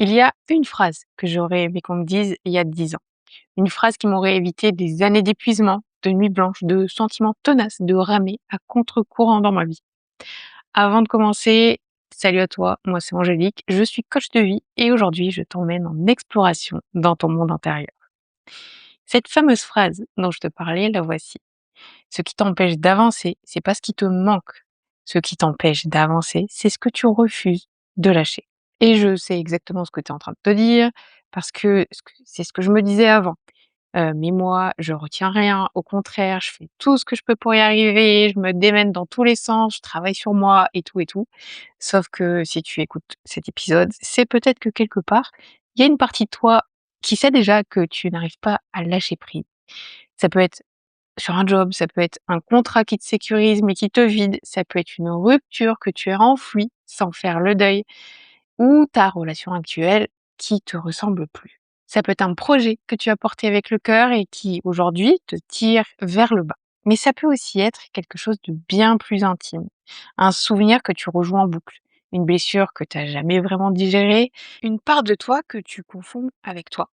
Il y a une phrase que j'aurais aimé qu'on me dise il y a 10 ans. Une phrase qui m'aurait évité des années d'épuisement, de nuits blanches, de sentiments tenaces, de ramer à contre-courant dans ma vie. Avant de commencer, salut à toi, moi c'est Angélique, je suis coach de vie et aujourd'hui je t'emmène en exploration dans ton monde intérieur. Cette fameuse phrase dont je te parlais, la voici. Ce qui t'empêche d'avancer, c'est pas ce qui te manque. Ce qui t'empêche d'avancer, c'est ce que tu refuses de lâcher. Et je sais exactement ce que tu es en train de te dire, parce que c'est ce que je me disais avant. Mais moi, je retiens rien, au contraire, je fais tout ce que je peux pour y arriver, je me démène dans tous les sens, je travaille sur moi et tout et tout. Sauf que si tu écoutes cet épisode, c'est peut-être que quelque part, il y a une partie de toi qui sait déjà que tu n'arrives pas à lâcher prise. Ça peut être sur un job, ça peut être un contrat qui te sécurise mais qui te vide, ça peut être une rupture que tu as enfouie sans faire le deuil, ou ta relation actuelle qui te ressemble plus. Ça peut être un projet que tu as porté avec le cœur et qui aujourd'hui te tire vers le bas. Mais ça peut aussi être quelque chose de bien plus intime, un souvenir que tu rejoues en boucle, une blessure que tu n'as jamais vraiment digérée, une part de toi que tu confonds avec toi.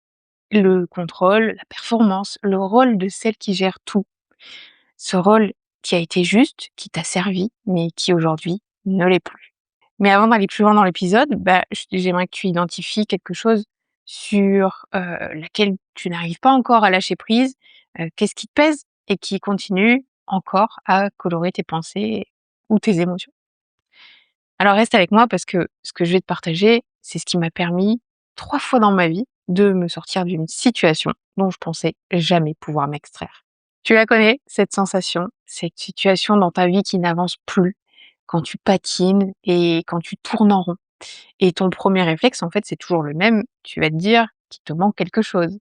Le contrôle, la performance, le rôle de celle qui gère tout. Ce rôle qui a été juste, qui t'a servi, mais qui aujourd'hui ne l'est plus. Mais avant d'aller plus loin dans l'épisode, j'aimerais que tu identifies quelque chose sur, laquelle tu n'arrives pas encore à lâcher prise. Qu'est-ce qui te pèse et qui continue encore à colorer tes pensées ou tes émotions? Alors reste avec moi parce que ce que je vais te partager, c'est ce qui m'a permis 3 fois dans ma vie de me sortir d'une situation dont je pensais jamais pouvoir m'extraire. Tu la connais, cette sensation, cette situation dans ta vie qui n'avance plus, quand tu patines et quand tu tournes en rond. Et ton premier réflexe, en fait, c'est toujours le même. Tu vas te dire qu'il te manque quelque chose.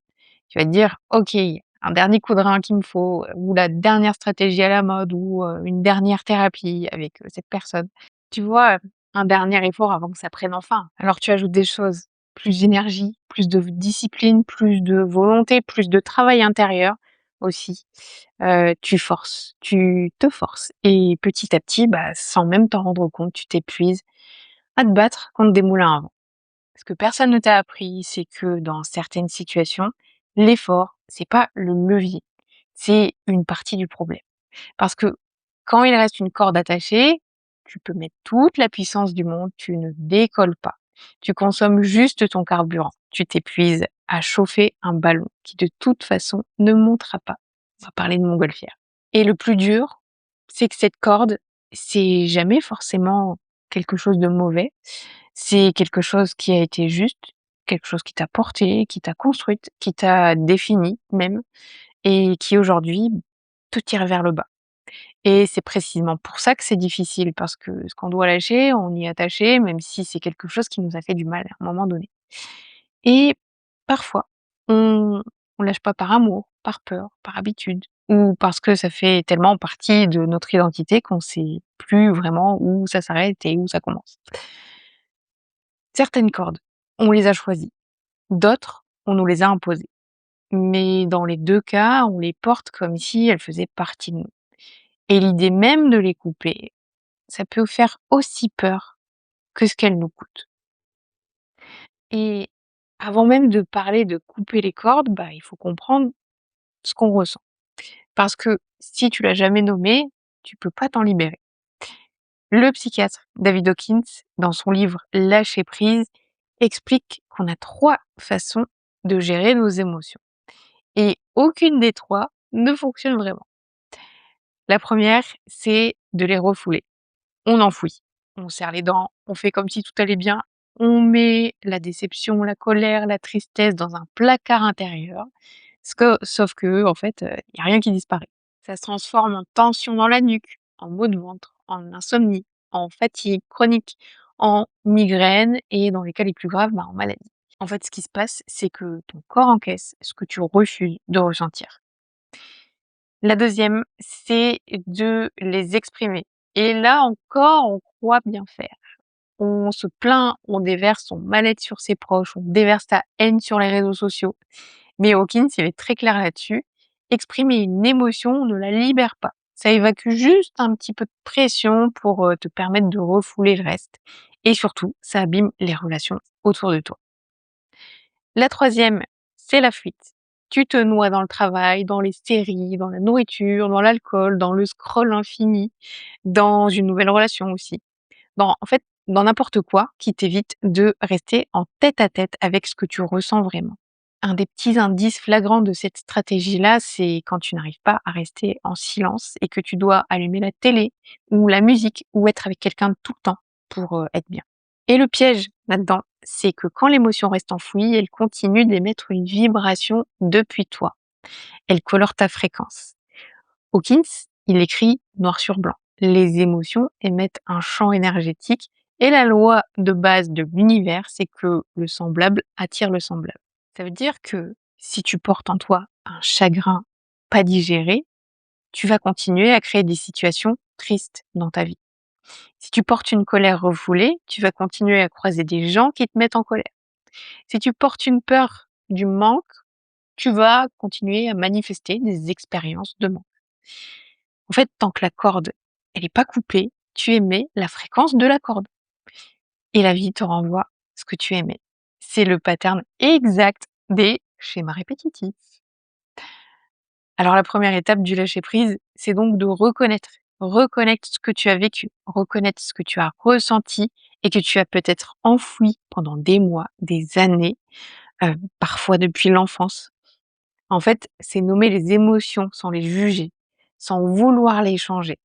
Tu vas te dire: «OK, un dernier coup de rein qu'il me faut, ou la dernière stratégie à la mode ou, une dernière thérapie avec, cette personne». Tu vois, un dernier effort avant que ça prenne fin. Alors tu ajoutes des choses, plus d'énergie, plus de discipline, plus de volonté, plus de travail intérieur aussi. Tu forces, tu te forces et petit à petit, sans même t'en rendre compte, tu t'épuises à te battre contre des moulins à vent. Ce que personne ne t'a appris, c'est que dans certaines situations, l'effort, c'est pas le levier, c'est une partie du problème. Parce que quand il reste une corde attachée, tu peux mettre toute la puissance du monde, tu ne décolles pas. Tu consommes juste ton carburant. Tu t'épuises à chauffer un ballon qui de toute façon ne montera pas. On va parler de montgolfière. Et le plus dur, c'est que cette corde, c'est jamais forcément quelque chose de mauvais. C'est quelque chose qui a été juste, quelque chose qui t'a porté, qui t'a construite, qui t'a défini même, et qui aujourd'hui te tire vers le bas. Et c'est précisément pour ça que c'est difficile, parce que ce qu'on doit lâcher, on y est attaché, même si c'est quelque chose qui nous a fait du mal à un moment donné. Et parfois, on lâche pas par amour, par peur, par habitude, ou parce que ça fait tellement partie de notre identité qu'on sait plus vraiment où ça s'arrête et où ça commence. Certaines cordes, on les a choisies, d'autres, on nous les a imposées. Mais dans les 2 cas, on les porte comme si elles faisaient partie de nous. Et l'idée même de les couper, ça peut faire aussi peur que ce qu'elles nous coûtent. Et avant même de parler de couper les cordes, il faut comprendre ce qu'on ressent. Parce que si tu l'as jamais nommé, tu peux pas t'en libérer. Le psychiatre David Hawkins, dans son livre Lâcher prise, explique qu'on a 3 façons de gérer nos émotions. Et aucune des 3 ne fonctionne vraiment. La première, c'est de les refouler. On enfouit. On serre les dents, on fait comme si tout allait bien. On met la déception, la colère, la tristesse dans un placard intérieur. Sauf que, en fait, il y a rien qui disparaît. Ça se transforme en tension dans la nuque, en maux de ventre, en insomnie, en fatigue chronique, en migraine et dans les cas les plus graves, en maladie. En fait, ce qui se passe, c'est que ton corps encaisse ce que tu refuses de ressentir. La deuxième, c'est de les exprimer. Et là encore, on croit bien faire. On se plaint, on déverse son mal-être sur ses proches, on déverse sa haine sur les réseaux sociaux. Mais Hawkins, il est très clair là-dessus. Exprimer une émotion ne la libère pas. Ça évacue juste un petit peu de pression pour te permettre de refouler le reste. Et surtout, ça abîme les relations autour de toi. La troisième, c'est la fuite. Tu te noies dans le travail, dans les séries, dans la nourriture, dans l'alcool, dans le scroll infini, dans une nouvelle relation aussi. Dans n'importe quoi qui t'évite de rester en tête-à-tête avec ce que tu ressens vraiment. Un des petits indices flagrants de cette stratégie-là, c'est quand tu n'arrives pas à rester en silence et que tu dois allumer la télé ou la musique ou être avec quelqu'un tout le temps pour, être bien. Et le piège là-dedans, c'est que quand l'émotion reste enfouie, elle continue d'émettre une vibration depuis toi. Elle colore ta fréquence. Hawkins, il écrit noir sur blanc. Les émotions émettent un champ énergétique et la loi de base de l'univers, c'est que le semblable attire le semblable. Ça veut dire que si tu portes en toi un chagrin pas digéré, tu vas continuer à créer des situations tristes dans ta vie. Si tu portes une colère refoulée, tu vas continuer à croiser des gens qui te mettent en colère. Si tu portes une peur du manque, tu vas continuer à manifester des expériences de manque. En fait, tant que la corde, elle n'est pas coupée, tu émets la fréquence de la corde et la vie te renvoie ce que tu aimais. C'est le pattern exact des schémas répétitifs. Alors la première étape du lâcher prise, c'est donc de reconnaître ce que tu as vécu, reconnaître ce que tu as ressenti et que tu as peut-être enfoui pendant des mois, des années, parfois depuis l'enfance. En fait, c'est nommer les émotions sans les juger, sans vouloir les changer.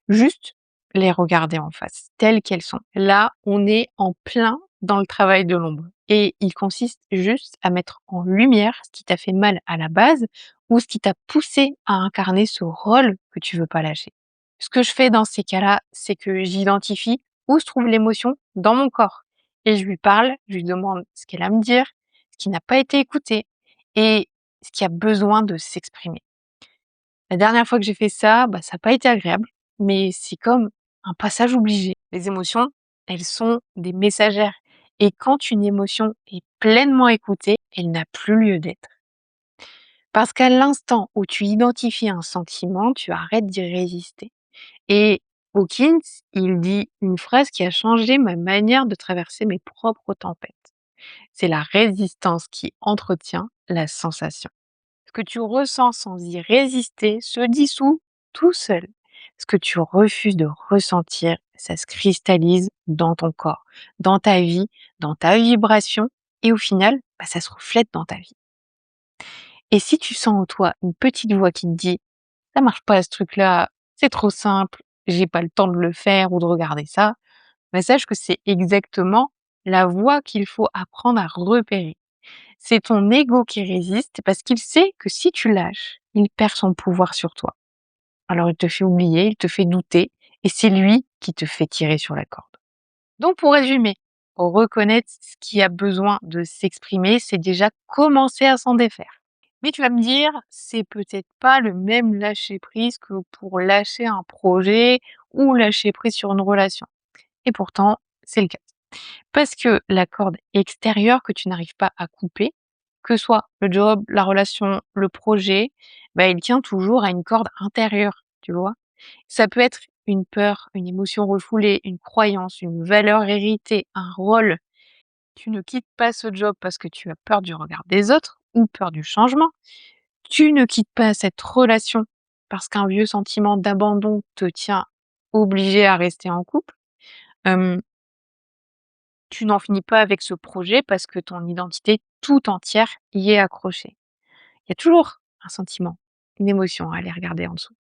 Juste les regarder en face, telles qu'elles sont. Là, on est en plein dans le travail de l'ombre et il consiste juste à mettre en lumière ce qui t'a fait mal à la base ou ce qui t'a poussé à incarner ce rôle que tu veux pas lâcher. Ce que je fais dans ces cas-là, c'est que j'identifie où se trouve l'émotion dans mon corps et je lui parle, je lui demande ce qu'elle a à me dire, ce qui n'a pas été écouté et ce qui a besoin de s'exprimer. La dernière fois que j'ai fait ça, ça a pas été agréable, mais c'est comme un passage obligé. Les émotions, elles sont des messagères et quand une émotion est pleinement écoutée, elle n'a plus lieu d'être. Parce qu'à l'instant où tu identifies un sentiment, tu arrêtes d'y résister. Et Hawkins, il dit une phrase qui a changé ma manière de traverser mes propres tempêtes. C'est la résistance qui entretient la sensation. Ce que tu ressens sans y résister se dissout tout seul. Ce que tu refuses de ressentir, ça se cristallise dans ton corps, dans ta vie, dans ta vibration, et au final, ça se reflète dans ta vie. Et si tu sens en toi une petite voix qui te dit ça marche pas ce truc-là, c'est trop simple, j'ai pas le temps de le faire ou de regarder ça, sache que c'est exactement la voix qu'il faut apprendre à repérer. C'est ton ego qui résiste parce qu'il sait que si tu lâches, il perd son pouvoir sur toi. Alors il te fait oublier, il te fait douter, et c'est lui qui te fait tirer sur la corde. Donc pour résumer, reconnaître ce qui a besoin de s'exprimer, c'est déjà commencer à s'en défaire. Mais tu vas me dire, c'est peut-être pas le même lâcher prise que pour lâcher un projet ou lâcher prise sur une relation. Et pourtant, c'est le cas. Parce que la corde extérieure que tu n'arrives pas à couper, que soit le job, la relation, le projet, il tient toujours à une corde intérieure, tu vois? Ça peut être une peur, une émotion refoulée, une croyance, une valeur héritée, un rôle. Tu ne quittes pas ce job parce que tu as peur du regard des autres ou peur du changement. Tu ne quittes pas cette relation parce qu'un vieux sentiment d'abandon te tient obligé à rester en couple. Hem Tu n'en finis pas avec ce projet parce que ton identité tout entière y est accrochée. Il y a toujours un sentiment, une émotion à aller regarder en dessous.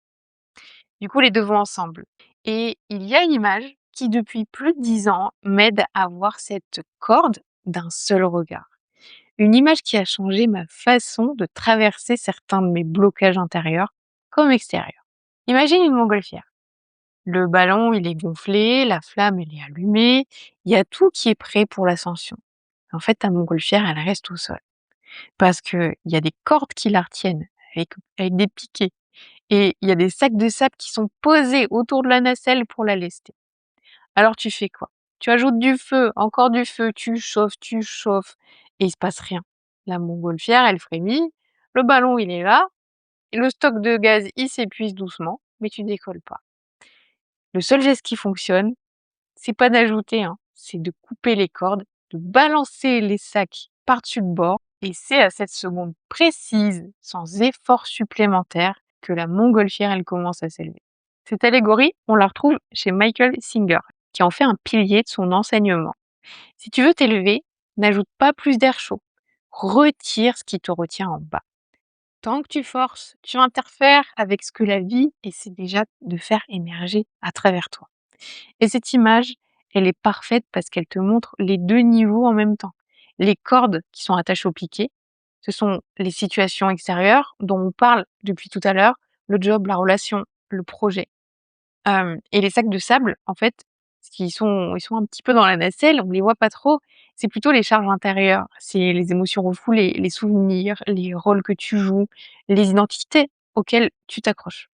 Du coup, les 2 vont ensemble. Et il y a une image qui, depuis plus de 10 ans, m'aide à voir cette corde d'un seul regard. Une image qui a changé ma façon de traverser certains de mes blocages intérieurs comme extérieurs. Imagine une montgolfière. Le ballon, il est gonflé, la flamme, elle est allumée, il y a tout qui est prêt pour l'ascension. En fait, ta montgolfière, elle reste au sol parce qu'il y a des cordes qui la retiennent avec des piquets et il y a des sacs de sable qui sont posés autour de la nacelle pour la lester. Alors tu fais quoi? Tu ajoutes du feu, encore du feu, tu chauffes et il se passe rien. La montgolfière, elle frémit, le ballon, il est là, et le stock de gaz, il s'épuise doucement, mais tu décolles pas. Le seul geste qui fonctionne, c'est pas d'ajouter, c'est de couper les cordes, de balancer les sacs par-dessus le bord et c'est à cette seconde précise, sans effort supplémentaire, que la montgolfière, elle commence à s'élever. Cette allégorie, on la retrouve chez Michael Singer, qui en fait un pilier de son enseignement. Si tu veux t'élever, n'ajoute pas plus d'air chaud. Retire ce qui te retient en bas. Tant que tu forces, tu interfères avec ce que la vie essaie déjà de faire émerger à travers toi. Et cette image, elle est parfaite parce qu'elle te montre les deux niveaux en même temps. Les cordes qui sont attachées au piquet, ce sont les situations extérieures dont on parle depuis tout à l'heure, le job, la relation, le projet. Et les sacs de sable, en fait, ils sont un petit peu dans la nacelle, on les voit pas trop. C'est plutôt les charges intérieures, c'est les émotions refoulées, les souvenirs, les rôles que tu joues, les identités auxquelles tu t'accroches.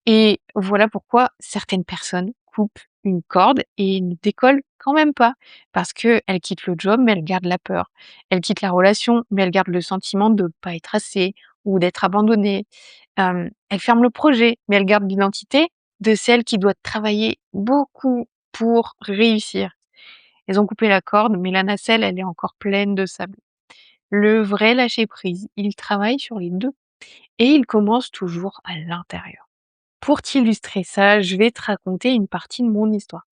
Et voilà pourquoi certaines personnes coupent une corde et ne décollent quand même pas. Parce qu'elles quittent le job, mais elles gardent la peur. Elles quittent la relation, mais elles gardent le sentiment de ne pas être assez ou d'être abandonnées. Elles ferment le projet, mais elles gardent l'identité de celle qui doit travailler beaucoup pour réussir. Elles ont coupé la corde, mais la nacelle, elle est encore pleine de sable. Le vrai lâcher-prise, il travaille sur les deux et il commence toujours à l'intérieur. Pour t'illustrer ça, je vais te raconter une partie de mon histoire.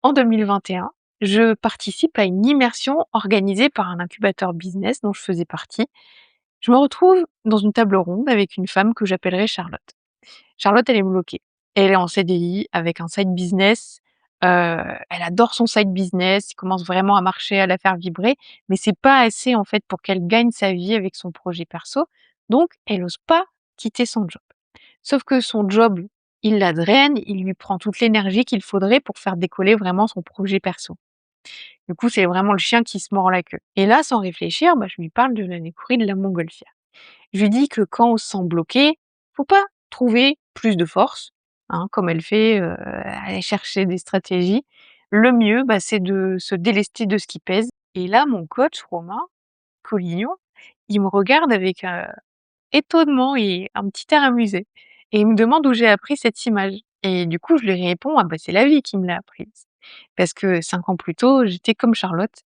En 2021, je participe à une immersion organisée par un incubateur business dont je faisais partie. Je me retrouve dans une table ronde avec une femme que j'appellerai Charlotte. Charlotte, elle est bloquée. Elle est en CDI avec un side business. Elle adore son side business, il commence vraiment à marcher, à la faire vibrer, mais c'est pas assez en fait pour qu'elle gagne sa vie avec son projet perso. Donc, elle ose pas quitter son job. Sauf que son job, il la draine, il lui prend toute l'énergie qu'il faudrait pour faire décoller vraiment son projet perso. Du coup, c'est vraiment le chien qui se mord la queue. Et là, sans réfléchir, je lui parle de l'annécorie de la montgolfière. Je lui dis que quand on se sent bloqué, faut pas trouver plus de force, hein, comme elle fait, aller chercher des stratégies. Le mieux, c'est de se délester de ce qui pèse. Et là, mon coach, Romain Collignon, il me regarde avec étonnement et un petit air amusé. Et il me demande où j'ai appris cette image. Et du coup, je lui réponds: «Ah c'est la vie qui me l'a apprise». Parce que 5 ans plus tôt, j'étais comme Charlotte.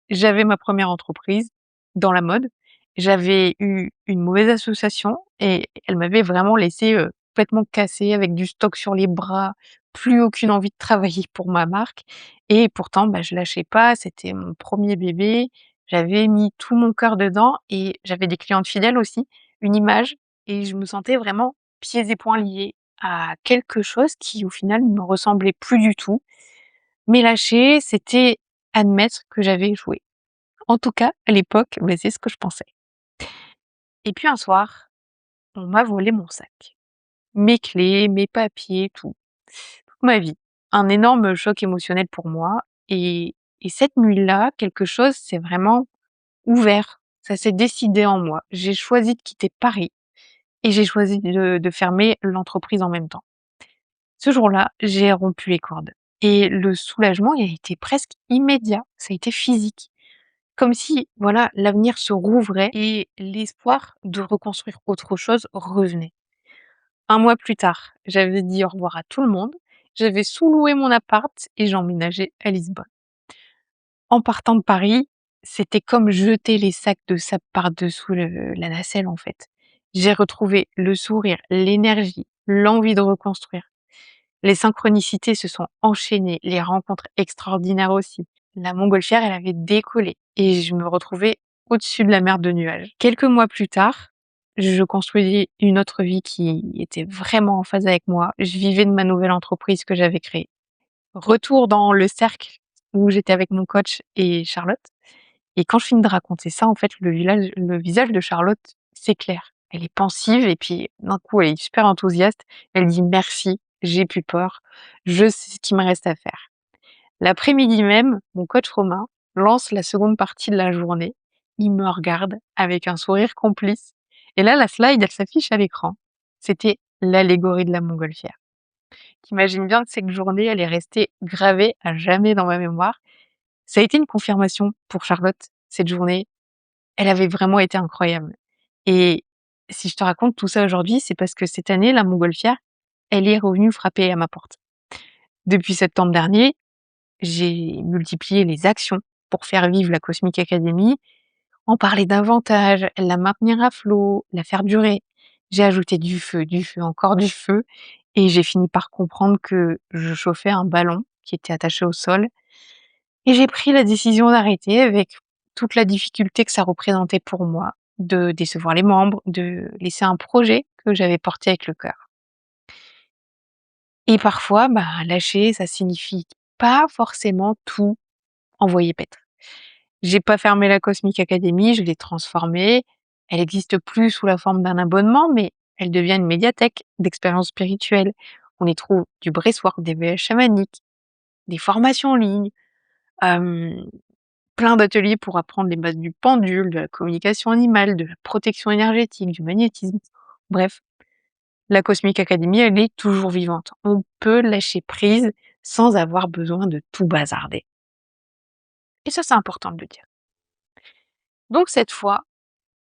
J'avais ma première entreprise dans la mode. J'avais eu une mauvaise association et elle m'avait vraiment laissée, complètement cassée avec du stock sur les bras, plus aucune envie de travailler pour ma marque et pourtant, je lâchais pas, c'était mon premier bébé. J'avais mis tout mon cœur dedans et j'avais des clientes fidèles aussi, une image et je me sentais vraiment pieds et poings liés à quelque chose qui, au final, ne me ressemblait plus du tout. Mais lâcher, c'était admettre que j'avais échoué. En tout cas, à l'époque, c'est ce que je pensais. Et puis un soir, on m'a volé mon sac. Mes clés, mes papiers, tout. Toute ma vie. Un énorme choc émotionnel pour moi et cette nuit-là, quelque chose s'est vraiment ouvert. Ça s'est décidé en moi. J'ai choisi de quitter Paris et j'ai choisi de fermer l'entreprise en même temps. Ce jour-là, j'ai rompu les cordes et le soulagement, il a été presque immédiat. Ça a été physique. Comme si, voilà, l'avenir se rouvrait et l'espoir de reconstruire autre chose revenait. Un mois plus tard, j'avais dit au revoir à tout le monde, j'avais sous-loué mon appart et j'emménageais à Lisbonne. En partant de Paris, c'était comme jeter les sacs de sable par-dessous la nacelle, en fait. J'ai retrouvé le sourire, l'énergie, l'envie de reconstruire. Les synchronicités se sont enchaînées, les rencontres extraordinaires aussi. La montgolfière, elle avait décollé et je me retrouvais au-dessus de la mer de nuages. Quelques mois plus tard, je construisais une autre vie qui était vraiment en phase avec moi. Je vivais de ma nouvelle entreprise que j'avais créée. Retour dans le cercle où j'étais avec mon coach et Charlotte. Et quand je finis de raconter ça, en fait, le visage de Charlotte s'éclaire. Elle est pensive et puis d'un coup, elle est super enthousiaste. Elle dit: «Merci, j'ai plus peur, je sais ce qu'il me reste à faire». L'après-midi même, mon coach Romain lance la seconde partie de la journée. Il me regarde avec un sourire complice et là, la slide, elle s'affiche à l'écran. C'était l'allégorie de la montgolfière. Tu bien que cette journée, elle est restée gravée à jamais dans ma mémoire. Ça a été une confirmation pour Charlotte, cette journée. Elle avait vraiment été incroyable et si je te raconte tout ça aujourd'hui, c'est parce que cette année, la montgolfière, elle est revenue frapper à ma porte. Depuis septembre dernier, j'ai multiplié les actions pour faire vivre la Cosmic Academy, en parler davantage, la maintenir à flot, la faire durer. J'ai ajouté du feu, encore du feu et j'ai fini par comprendre que je chauffais un ballon qui était attaché au sol et j'ai pris la décision d'arrêter avec toute la difficulté que ça représentait pour moi, de décevoir les membres, de laisser un projet que j'avais porté avec le cœur. Et parfois, lâcher, ça signifie pas forcément tout envoyer paître. J'ai pas fermé la Cosmic Academy, je l'ai transformée. Elle existe plus sous la forme d'un abonnement, mais elle devient une médiathèque d'expériences spirituelles. On y trouve du breathwork, des voyages chamaniques, des formations en ligne, hem, plein d'ateliers pour apprendre les bases du pendule, de la communication animale, de la protection énergétique, du magnétisme. Bref, la Cosmic Academy, elle est toujours vivante. On peut lâcher prise sans avoir besoin de tout bazarder. Et ça, c'est important de le dire. Donc cette fois,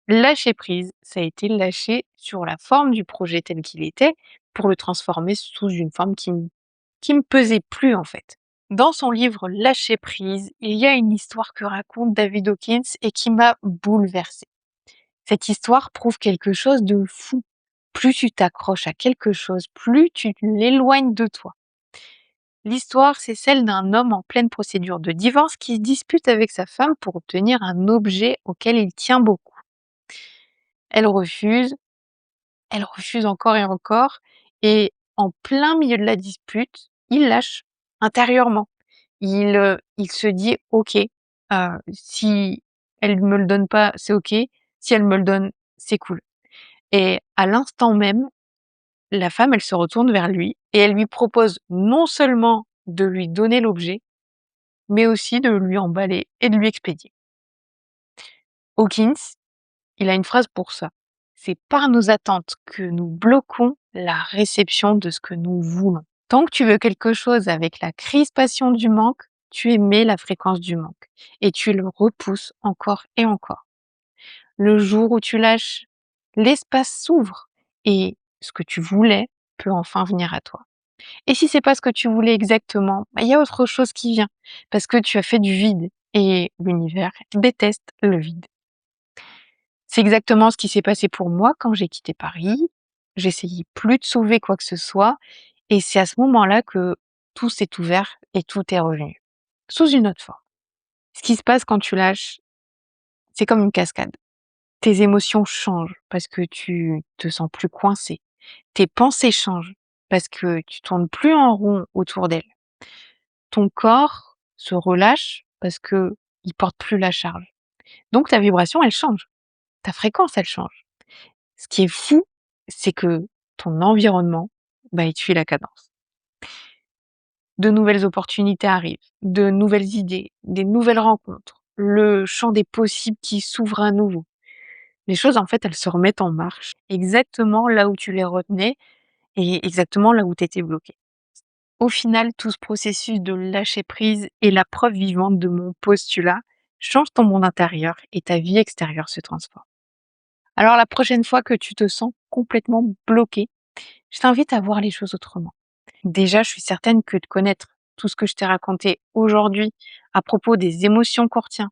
lâcher prise, ça a été lâcher sur la forme du projet tel qu'il était pour le transformer sous une forme qui me pesait plus en fait. Dans son livre Lâcher prise, il y a une histoire que raconte David Hawkins et qui m'a bouleversée. Cette histoire prouve quelque chose de fou. Plus tu t'accroches à quelque chose, plus tu l'éloignes de toi. L'histoire, c'est celle d'un homme en pleine procédure de divorce qui se dispute avec sa femme pour obtenir un objet auquel il tient beaucoup. Elle refuse, elle refuse encore et encore, et en plein milieu de la dispute, il lâche intérieurement. Il se dit: «OK, si elle me le donne pas, c'est OK, si elle me le donne, c'est cool» et à l'instant même, la femme, elle se retourne vers lui et elle lui propose non seulement de lui donner l'objet, mais aussi de lui emballer et de lui expédier. Hawkins, il a une phrase pour ça. C'est par nos attentes que nous bloquons la réception de ce que nous voulons. Tant que tu veux quelque chose avec la crispation du manque, tu émets la fréquence du manque et tu le repousses encore et encore. Le jour où tu lâches, l'espace s'ouvre et ce que tu voulais peut enfin venir à toi. Et si c'est pas ce que tu voulais exactement, il y a autre chose qui vient parce que tu as fait du vide et l'univers déteste le vide. C'est exactement ce qui s'est passé pour moi quand j'ai quitté Paris. J'essayais plus de sauver quoi que ce soit et c'est à ce moment-là que tout s'est ouvert et tout est revenu, sous une autre forme. Ce qui se passe quand tu lâches, c'est comme une cascade. Tes émotions changent parce que tu te sens plus coincé. Tes pensées changent parce que tu tournes plus en rond autour d'elles. Ton corps se relâche parce que il porte plus la charge. Donc ta vibration, elle change. Ta fréquence, elle change. Ce qui est fou, c'est que ton environnement, il te suit la cadence. De nouvelles opportunités arrivent, de nouvelles idées, des nouvelles rencontres, le champ des possibles qui s'ouvre à nouveau. Les choses, en fait, elles se remettent en marche, exactement là où tu les retenais et exactement là où tu étais bloqué. Au final, tout ce processus de lâcher prise est la preuve vivante de mon postulat. Change ton monde intérieur et ta vie extérieure se transforme. Alors la prochaine fois que tu te sens complètement bloqué, je t'invite à voir les choses autrement. Déjà, je suis certaine que de connaître tout ce que je t'ai raconté aujourd'hui à propos des émotions qu'on retient,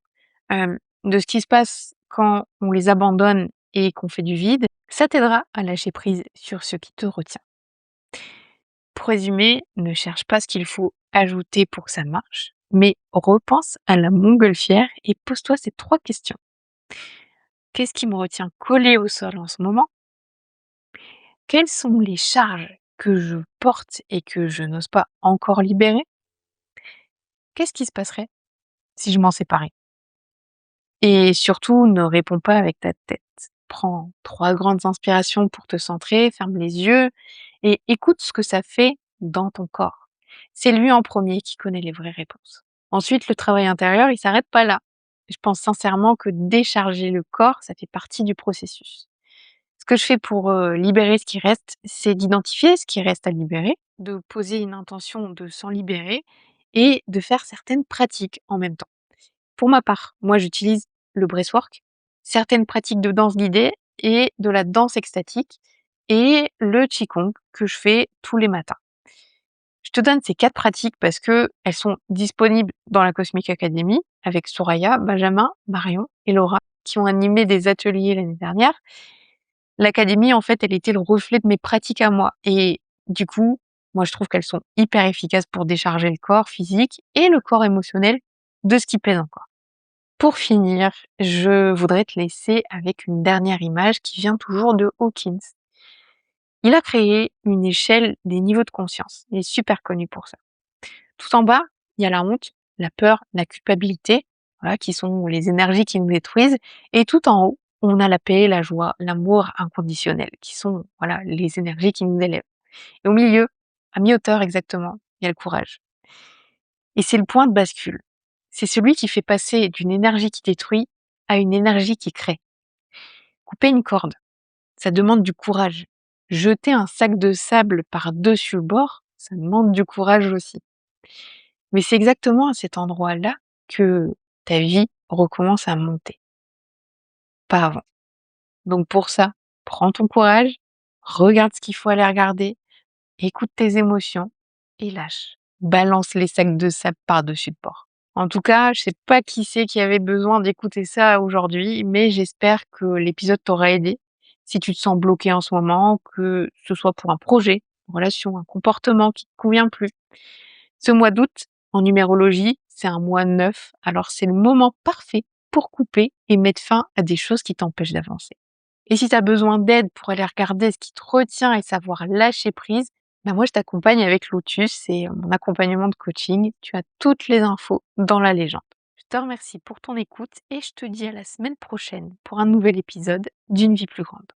de ce qui se passe quand on les abandonne et qu'on fait du vide, ça t'aidera à lâcher prise sur ce qui te retient. Pour résumer, ne cherche pas ce qu'il faut ajouter pour que ça marche, mais repense à la montgolfière et pose-toi ces 3 questions. Qu'est-ce qui me retient collé au sol en ce moment? Quelles sont les charges que je porte et que je n'ose pas encore libérer? Qu'est-ce qui se passerait si je m'en séparais? Et surtout, ne réponds pas avec ta tête. Prends 3 grandes inspirations pour te centrer, ferme les yeux et écoute ce que ça fait dans ton corps. C'est lui en premier qui connaît les vraies réponses. Ensuite, le travail intérieur, il s'arrête pas là. Je pense sincèrement que décharger le corps, ça fait partie du processus. Ce que je fais pour, libérer ce qui reste, c'est d'identifier ce qui reste à libérer, de poser une intention de s'en libérer et de faire certaines pratiques en même temps. Pour ma part, moi j'utilise le breathwork, certaines pratiques de danse guidée et de la danse extatique et le qigong que je fais tous les matins. Je te donne ces 4 pratiques parce qu'elles sont disponibles dans la Cosmic Academy avec Soraya, Benjamin, Marion et Laura qui ont animé des ateliers l'année dernière. L'académie, en fait, elle était le reflet de mes pratiques à moi et du coup, moi, je trouve qu'elles sont hyper efficaces pour décharger le corps physique et le corps émotionnel de ce qui pèse encore. Pour finir, je voudrais te laisser avec une dernière image qui vient toujours de Hawkins. Il a créé une échelle des niveaux de conscience. Il est super connu pour ça. Tout en bas, il y a la honte, la peur, la culpabilité, voilà, qui sont les énergies qui nous détruisent. Et tout en haut, on a la paix, la joie, l'amour inconditionnel, qui sont voilà les énergies qui nous élèvent. Et au milieu, à mi-hauteur exactement, il y a le courage. Et c'est le point de bascule. C'est celui qui fait passer d'une énergie qui détruit à une énergie qui crée. Couper une corde, ça demande du courage. Jeter un sac de sable par-dessus le bord, ça demande du courage aussi. Mais c'est exactement à cet endroit-là que ta vie recommence à monter, pas avant. Donc pour ça, prends ton courage, regarde ce qu'il faut aller regarder, écoute tes émotions et lâche. Balance les sacs de sable par-dessus le bord. En tout cas, je sais pas qui c'est qui avait besoin d'écouter ça aujourd'hui, mais j'espère que l'épisode t'aura aidé. Si tu te sens bloqué en ce moment, que ce soit pour un projet, une relation, un comportement qui te convient plus. Ce mois d'août, en numérologie, c'est un mois 9, alors c'est le moment parfait pour couper et mettre fin à des choses qui t'empêchent d'avancer. Et si tu as besoin d'aide pour aller regarder ce qui te retient et savoir lâcher prise, ben moi je t'accompagne avec Lotus, c'est mon accompagnement de coaching. Tu as toutes les infos dans la légende. Je te remercie pour ton écoute et je te dis à la semaine prochaine pour un nouvel épisode d'une vie plus grande.